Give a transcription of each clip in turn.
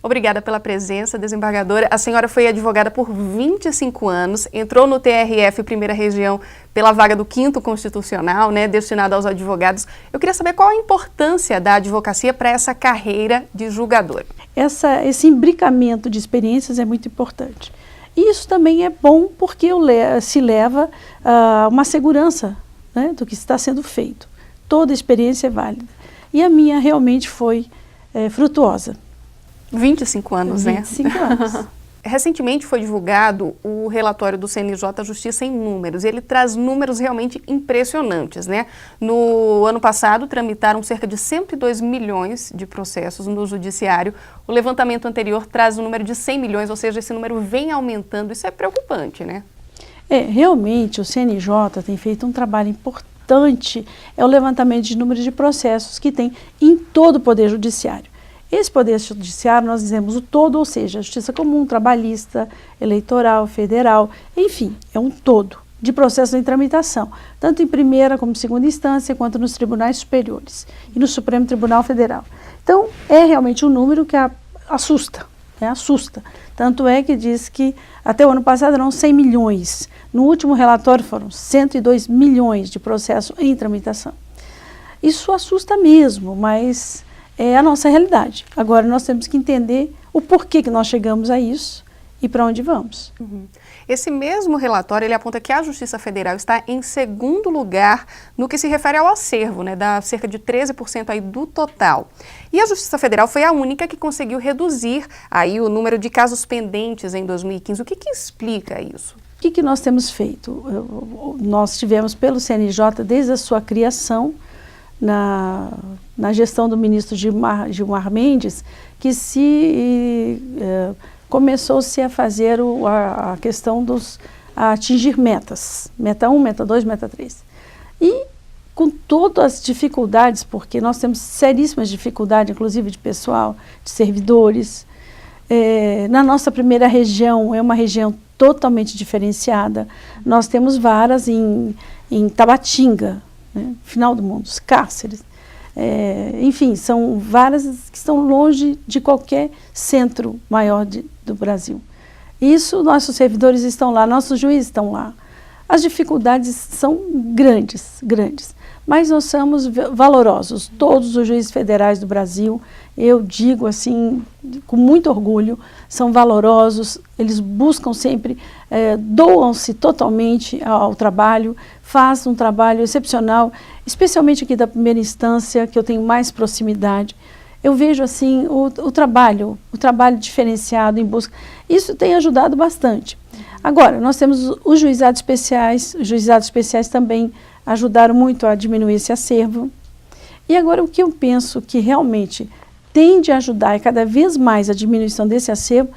Obrigada pela presença, desembargadora. A senhora foi advogada por 25 anos, entrou no TRF Primeira Região pela vaga do 5º Constitucional, destinado aos advogados. Eu queria saber qual a importância da advocacia para essa carreira de julgadora. Esse imbricamento de experiências é muito importante. E isso também é bom porque se leva a uma segurança, do que está sendo feito. Toda experiência é válida. E a minha realmente foi frutuosa. 25 anos, 25 anos. Recentemente foi divulgado o relatório do CNJ Justiça em Números, e ele traz números realmente impressionantes, No ano passado, tramitaram cerca de 102 milhões de processos no judiciário. O levantamento anterior traz o número de 100 milhões, ou seja, esse número vem aumentando. Isso é preocupante, Realmente, o CNJ tem feito um trabalho importante, é o levantamento de números de processos que tem em todo o Poder Judiciário. Esse Poder Judiciário, nós dizemos o todo, ou seja, a Justiça Comum, Trabalhista, Eleitoral, Federal, enfim, é um todo de processos em tramitação, tanto em primeira como segunda instância, quanto nos tribunais superiores e no Supremo Tribunal Federal. Então, é realmente um número que assusta, assusta. Tanto é que diz que até o ano passado eram 100 milhões, no último relatório foram 102 milhões de processos em tramitação. Isso assusta mesmo, mas é a nossa realidade. Agora nós temos que entender o porquê que nós chegamos a isso e para onde vamos. Esse mesmo relatório, ele aponta que a Justiça Federal está em segundo lugar no que se refere ao acervo, dá cerca de 13% aí do total. E a Justiça Federal foi a única que conseguiu reduzir aí o número de casos pendentes em 2015. O que explica isso? O que nós temos feito? Nós tivemos pelo CNJ, desde a sua criação, na gestão do ministro Gilmar Mendes, que começou-se a fazer a questão a atingir metas, meta 1, meta 2, meta 3. E com todas as dificuldades, porque nós temos seríssimas dificuldades, inclusive de pessoal, de servidores. Na nossa primeira região, é uma região totalmente diferenciada. Nós temos varas em Tabatinga, final do mundo, os cárceres. Enfim, são varas que estão longe de qualquer centro maior do Brasil. Isso, nossos servidores estão lá, nossos juízes estão lá. As dificuldades são grandes, mas nós somos valorosos. Todos os juízes federais do Brasil, eu digo assim, com muito orgulho, são valorosos, eles buscam sempre, doam-se totalmente ao trabalho, fazem um trabalho excepcional, especialmente aqui da primeira instância, que eu tenho mais proximidade. Eu vejo assim o trabalho diferenciado em busca. Isso tem ajudado bastante. Agora, nós temos os juizados especiais também ajudaram muito a diminuir esse acervo. E agora o que eu penso que realmente tende a ajudar cada vez mais a diminuição desse acervo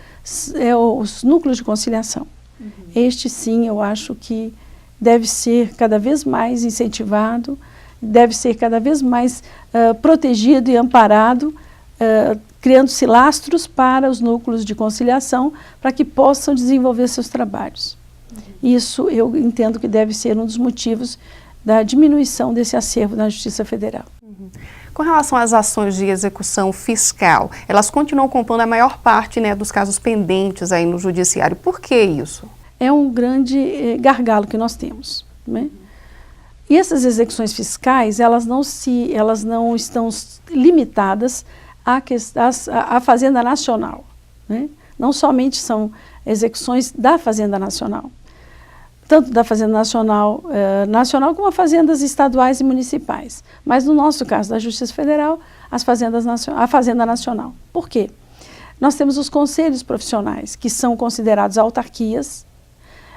é os núcleos de conciliação. Este sim, eu acho que deve ser cada vez mais incentivado, deve ser cada vez mais protegido e amparado, criando-se lastros para os núcleos de conciliação para que possam desenvolver seus trabalhos. Isso eu entendo que deve ser um dos motivos da diminuição desse acervo na Justiça Federal. Com relação às ações de execução fiscal, elas continuam compondo a maior parte dos casos pendentes aí no Judiciário. Por que isso? É um grande gargalo que nós temos. E essas execuções fiscais, elas não estão limitadas à Fazenda Nacional. Não somente são execuções da Fazenda Nacional, tanto da Fazenda Nacional, como as fazendas estaduais e municipais. Mas no nosso caso, da Justiça Federal, a Fazenda Nacional. Por quê? Nós temos os conselhos profissionais, que são considerados autarquias,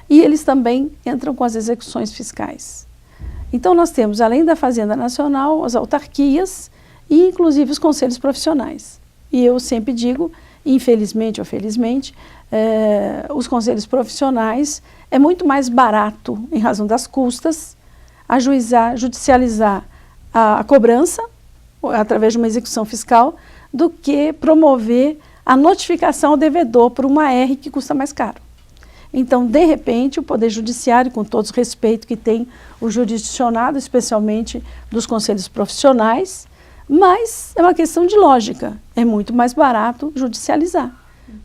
e eles também entram com as execuções fiscais. Então nós temos, além da Fazenda Nacional, as autarquias e inclusive os conselhos profissionais. E eu sempre digo, infelizmente ou felizmente, os conselhos profissionais é muito mais barato, em razão das custas, judicializar a cobrança, através de uma execução fiscal, do que promover a notificação ao devedor por uma R que custa mais caro. Então, de repente, o Poder Judiciário, com todo o respeito que tem o jurisdicionado, especialmente dos conselhos profissionais, Mas é uma questão de lógica, é muito mais barato judicializar,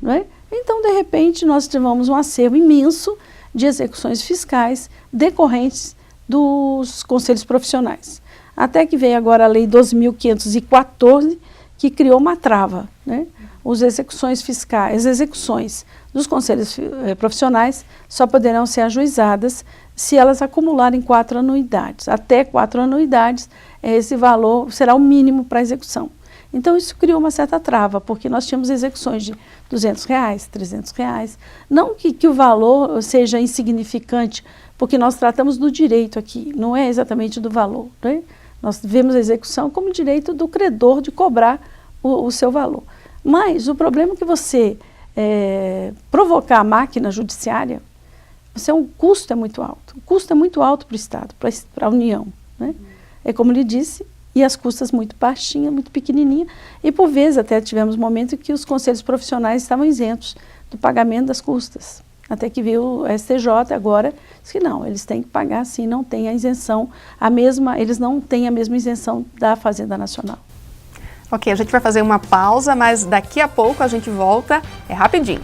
não é? Então, de repente, nós tivemos um acervo imenso de execuções fiscais decorrentes dos conselhos profissionais. Até que veio agora a Lei 12.514, que criou uma trava, né? As execuções fiscais, as execuções dos conselhos profissionais só poderão ser ajuizadas se elas acumularem 4 anuidades. Até 4 anuidades, esse valor será o mínimo para execução. Então, isso criou uma certa trava, porque nós tínhamos execuções de R$200, R$300. Não que o valor seja insignificante, porque nós tratamos do direito aqui, não é exatamente do valor, né? Nós vemos a execução como direito do credor de cobrar o seu valor. Mas o problema é que você provocar a máquina judiciária, o custo é muito alto. O custo é muito alto para o Estado, para a União, né? É como lhe disse, e as custas muito baixinhas, muito pequenininhas, e por vezes até tivemos momentos em que os conselhos profissionais estavam isentos do pagamento das custas. Até que veio o STJ agora, disse que não, eles têm que pagar sim, não tem a isenção, eles não têm a mesma isenção da Fazenda Nacional. Ok, a gente vai fazer uma pausa, mas daqui a pouco a gente volta, é rapidinho.